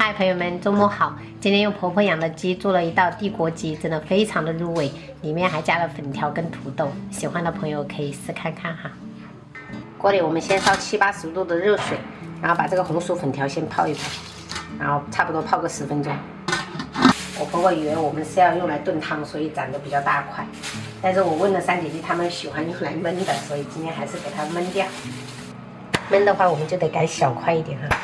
嗨，朋友们，周末好！今天用婆婆养的鸡做了一道地锅鸡，真的非常的入味，里面还加了粉条跟土豆，喜欢的朋友可以试看看哈。锅里我们先烧70、80度的热水，然后把这个红薯粉条先泡一泡，然后差不多泡个10分钟。我婆婆以为我们是要用来炖汤，所以斩的比较大块，但是我问了3姐弟，他们喜欢用来焖的，所以今天还是给它焖掉。焖的话，我们就得改小块一点哈。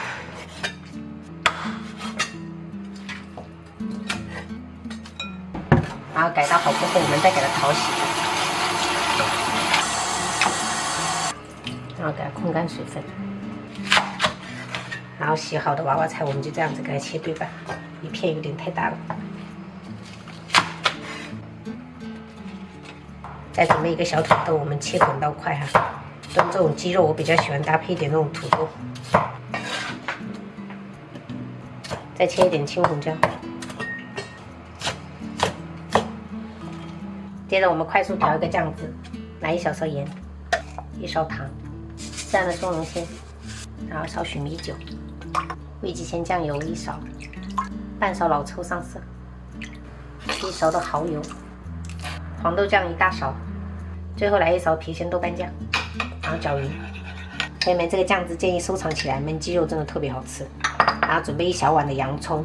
然后改到好过后，我们再给它淘洗，然后给它控干水分。然后洗好的娃娃菜，我们就这样子给它切对半，一片有点太大了。再准备一个小土豆，我们切滚刀块哈。炖这种鸡肉，我比较喜欢搭配一点那种土豆。再切一点青红椒。接着我们快速调一个酱汁，来1小勺盐，1勺糖，自然的松茸鲜，然后少许米酒，味极鲜酱油1勺，半勺老抽上色，1勺的蚝油，黄豆酱1大勺，最后来1勺郫县豆瓣酱，然后搅匀。朋友们，这个酱汁建议收藏起来，焖鸡肉真的特别好吃。然后准备1小碗的洋葱，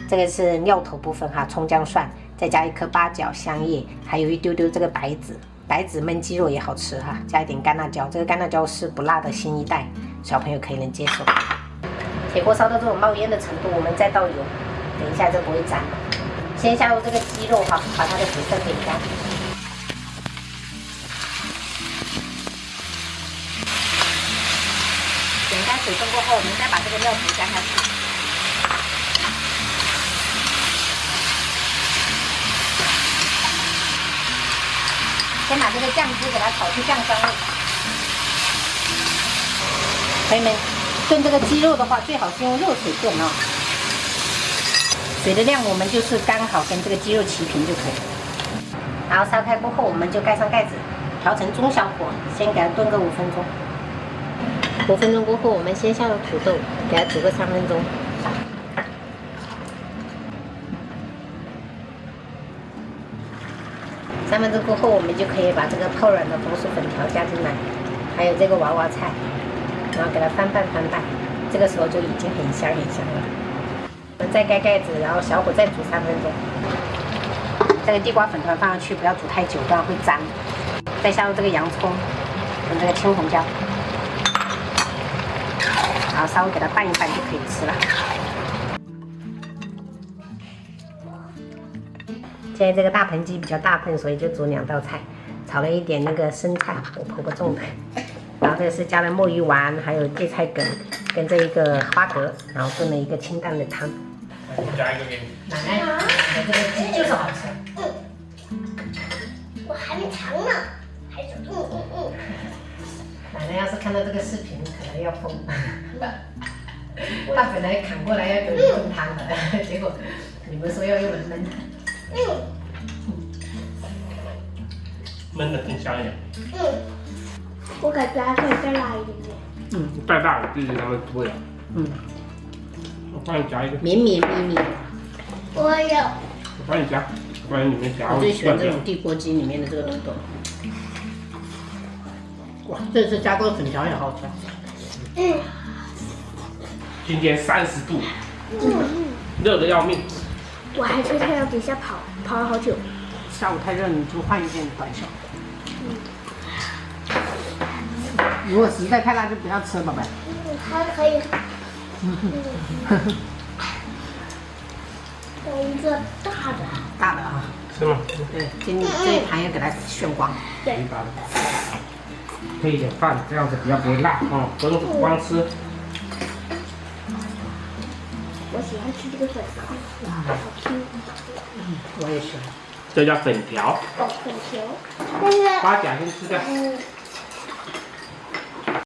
这个是料头部分哈，葱姜蒜。再加1颗八角、香叶，还有一丢丢这个白芷，白芷焖鸡肉也好吃哈。加一点干辣椒，这个干辣椒是不辣的新一代，小朋友可以能接受。铁锅烧到这种冒烟的程度，我们再倒油，等一下就不会粘。先下入这个鸡肉哈，把它的水分煸干。煸干水分过后，我们再把这个料头加下去。先把这个酱汁给它炒出酱香味。朋友们，炖这个鸡肉的话，最好是用热水炖啊。水的量我们就是刚好跟这个鸡肉齐平就可以。然后烧开过后，我们就盖上盖子，调成中小火，先给它炖个5分钟。5分钟过后，我们先下入土豆，给它煮个3分钟。3分钟过后，我们就可以把这个泡软的红薯粉条加进来，还有这个娃娃菜，然后给它翻拌翻拌，这个时候就已经很香很香了。我们再盖盖子，然后小火再煮3分钟。这个地瓜粉团放上去，不要煮太久，不然会粘。再下入这个洋葱跟这个青红椒，然后稍微给它拌一拌就可以吃了。现在这个大盆鸡比较大份，所以就煮2道菜，炒了一点那个生菜，我婆婆种的，然后这个是加了墨鱼丸，还有芥菜梗跟这一个花蛤，然后炖了一个清淡的汤。我加一个给你。奶奶，这个鸡就是好吃。我还没尝呢，还是奶奶要是看到这个视频，可能要疯了。她本来砍过来要给你炖汤的，结果你们说要用来焖。焖的更香一点。我感觉还可以再辣一点点。再大了就是他们多了。我帮你夹一个。绵绵密密。我有。我帮你夹，不然里面夹。我最喜欢这种地锅鸡里面的这个土豆。哇，这次加过粉条也好吃。今天30度，热得要命。我还在太阳底下跑了好久。下午太热，你就换一件短袖。如果实在太辣就不要吃了，宝贝。还可以。有一个大的。大的啊。是吗？对，这一盘要给它炫光。对。配一点饭，这样子比较不会辣啊，不用光吃。我喜欢吃这个粉条，好吃。我也喜欢。这叫粉条。粉条。但是。八甲先吃掉。